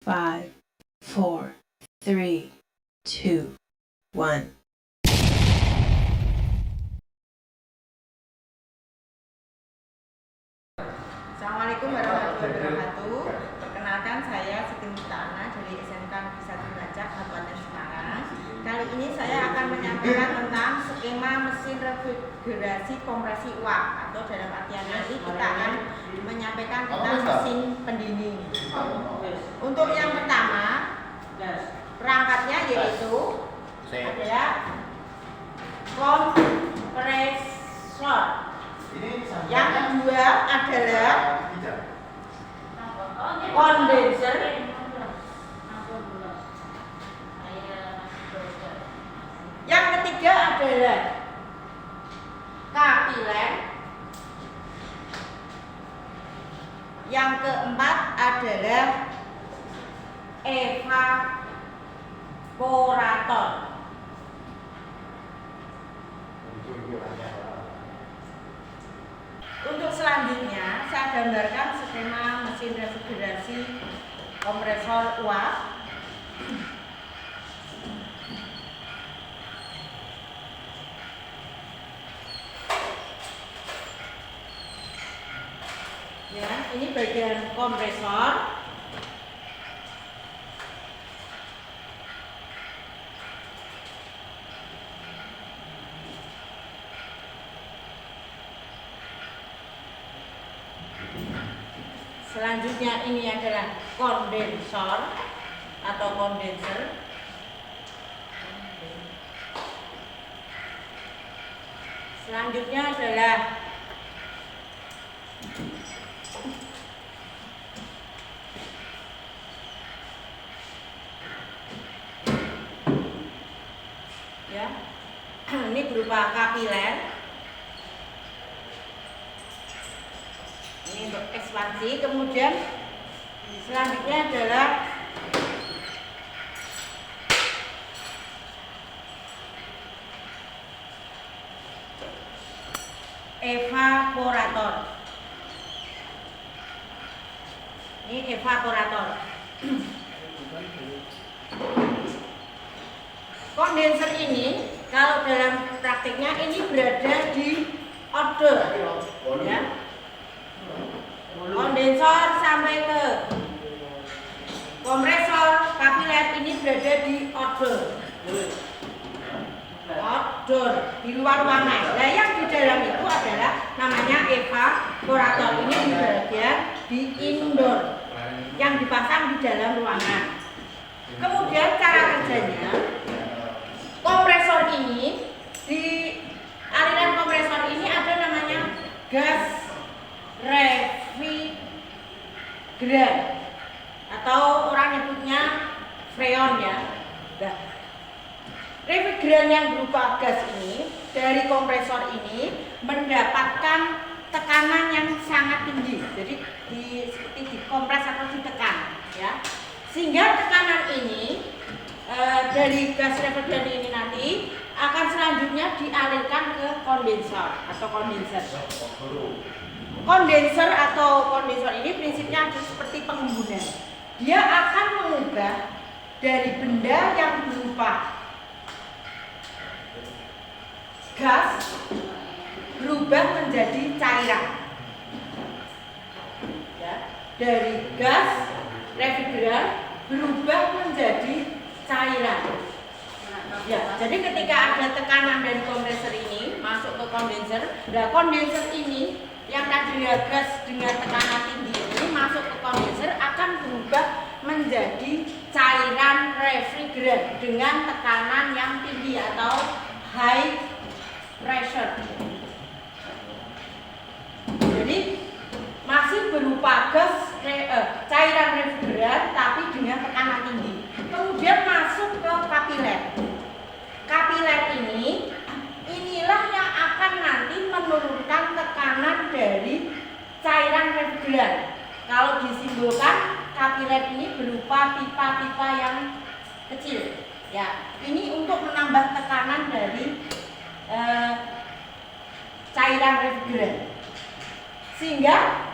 5, 4, 3, 2, 1. Assalamualaikum warahmatullahi wabarakatuh. Perkenalkan, saya Siti Mustana dari SMK Negeri 1 Cilacap, Kabupaten Semarang. Kali ini saya akan menyampaikan tentang skema mesin refrigerasi kompresi uap, atau dalam artian nanti kita akan menyampaikan tentang mesin pendingin. Untuk yang pertama, perangkatnya yaitu adalah kompresor. Yang kedua adalah kondenser. Yang ketiga adalah kapiler. Yang keempat adalah evaporator. Untuk selanjutnya, saya gambarkan skema mesin refrigerasi kompresor uap. Ya, ini bagian kompresor. Selanjutnya ini adalah kondensor atau kondenser. Selanjutnya adalah ya, ini berupa kapiler. Ini untuk ekspansi. Kemudian selanjutnya adalah evaporator. Ini evaporator. Kondenser ini kalau dalam praktiknya ini berada di outdoor, ya. Kondensor sampai ke kompresor kapiler ini berada di outdoor, di luar ruangan. Nah, yang di dalam itu adalah namanya evaporator. Ini di bagian di indoor, yang dipasang di dalam ruangan. Kemudian cara kerjanya, kompresor ini, di aliran kompresor ini ada namanya gas refrigeran, atau orang nyebutnya freon, ya. Nah, refrigeran yang berupa gas ini dari kompresor ini mendapatkan tekanan yang sangat tinggi. Jadi seperti dikompres atau ditekan, ya. Sehingga tekanan ini dari gas refrigeran ini nanti akan selanjutnya dialirkan ke kondensor atau kondenser. Kondenser atau kondensor ini prinsipnya adalah seperti pengembungan. Dia akan mengubah dari benda yang berupa gas berubah menjadi cairan. Ya, dari gas refrigeran berubah menjadi cairan. Ya, jadi ketika ada tekanan dari kompresor ini masuk ke kondenser, nah kondenser ini yang tadinya gas dengan tekanan tinggi ini masuk ke kondenser akan berubah menjadi cairan refrigeran dengan tekanan yang tinggi atau high pressure. Jadi masih berupa gas cairan refrigeran tapi dengan tekanan tinggi. Kemudian masuk ke kapiler. Kapiler ini, inilah yang akan nanti menurunkan tekanan dari cairan refrigeran. Kalau disimbolkan, kapiler ini berupa pipa-pipa yang kecil. Ya, ini untuk menambah tekanan dari cairan refrigeran. Sehingga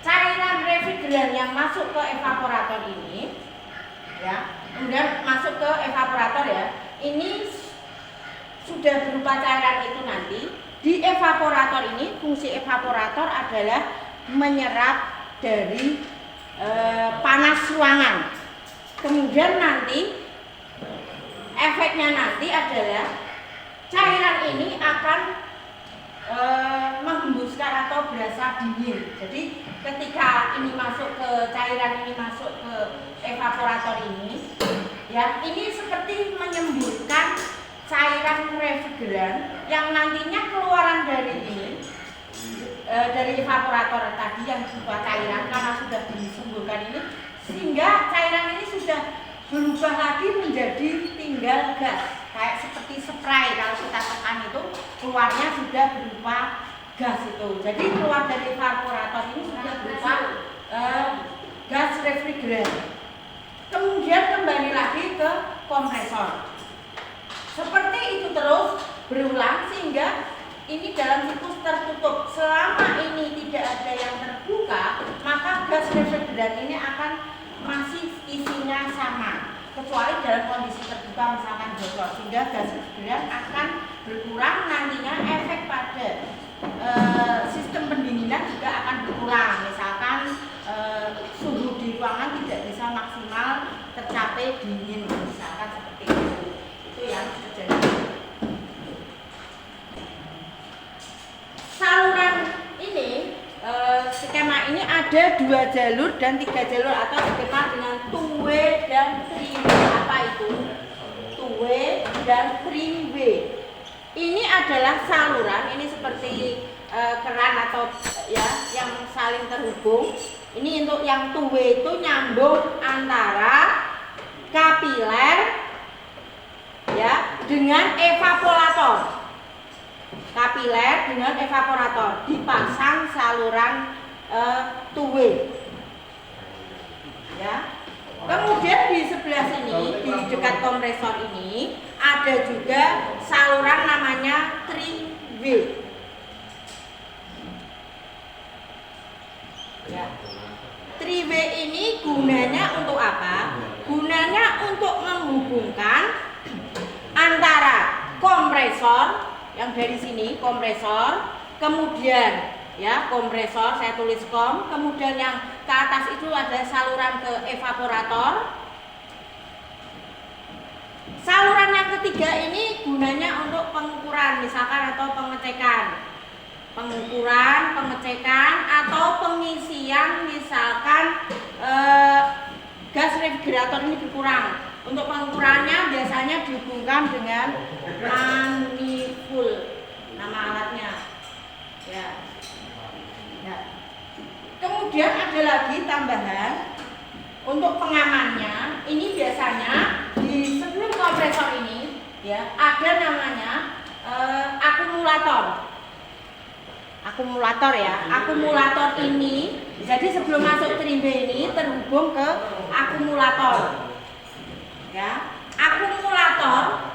cairan refrigeran yang masuk ke evaporator ini, ya, kemudian masuk ke evaporator ya, ini sudah berupa cairan itu nanti di evaporator ini. Fungsi evaporator adalah menyerap dari panas ruangan. Kemudian nanti efeknya nanti adalah cairan ini akan menghembuskan atau berasa dingin. Jadi ketika ini masuk ke cairan ini masuk ke evaporator ini, ya, ini seperti menyemburkan cairan refrigeran yang nantinya keluaran dari ini dari evaporator tadi yang berupa cairan karena sudah disemburkan ini, sehingga cairan ini sudah berubah lagi menjadi tinggal gas, kayak seperti spray. Kalau kita tekan itu keluarnya sudah berupa gas itu. Jadi keluar dari evaporator ini sudah berupa gas refrigeran. Kemudian kembali lagi ke kompresor. Seperti itu terus berulang sehingga ini dalam siklus tertutup. Selama ini tidak ada yang terbuka, maka gas refrigeran ini akan masih isinya sama, kecuali dalam kondisi terbuka misalkan bocor, sehingga gas refrigeran akan berkurang. Nantinya efek pada sistem pendinginan juga akan berkurang. Misalkan suhu di ruangan tidak bisa maksimal tercapai dingin, misalkan seperti itu. Itu yang terjadi. Saluran ini, skema ini ada 2 jalur dan 3 jalur atau skema dengan 2-way dan 3-way. Apa itu? 2-way dan 3-way. Ini adalah saluran, ini seperti keran atau ya yang saling terhubung. Ini untuk yang 2-way itu nyambung antara kapiler ya dengan evaporator. Kapiler dengan evaporator dipasang saluran 2-way ya. Kemudian di sebelah sini di dekat kompresor ini ada juga saluran namanya 3-way ya. 3-way ini gunanya untuk apa? Gunanya untuk menghubungkan antara kompresor yang dari sini, kompresor, kemudian ya kompresor, saya tulis kom, kemudian yang ke atas itu ada saluran ke evaporator. Saluran yang ketiga ini gunanya untuk pengukuran misalkan atau pengecekan, pengecekan atau pengisian misalkan gas refrigerator ini berkurang. Untuk pengukurannya biasanya dihubungkan dengan manifold, nama alatnya ya. Kemudian ada lagi tambahan untuk pengamannya. Ini biasanya di sebelum kompresor ini ya ada namanya akumulator ya. Akumulator ini jadi sebelum masuk 3-way ini terhubung ke akumulator ya. Akumulator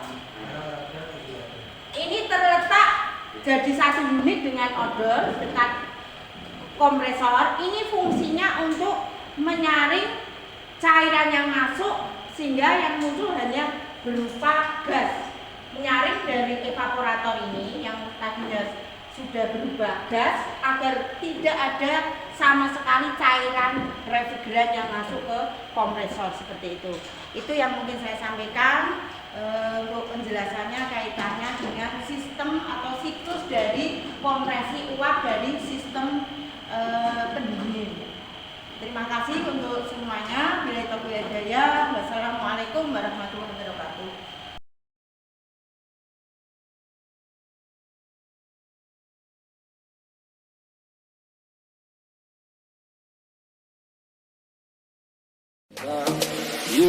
ini terletak jadi satu unit dengan odor dekat kompresor. Ini fungsinya untuk menyaring cairan yang masuk sehingga yang muncul hanya berupa gas. Menyaring dari evaporator ini yang tadinya sudah berubah gas agar tidak ada sama sekali cairan refrigeran yang masuk ke kompresor seperti itu. Itu yang mungkin saya sampaikan untuk penjelasannya kaitannya dengan sistem atau siklus dari kompresi uap dari sistem pendingin. Terima kasih untuk semuanya. Bila taufiq wal hidayah. Wassalamualaikum warahmatullahi wabarakatuh. You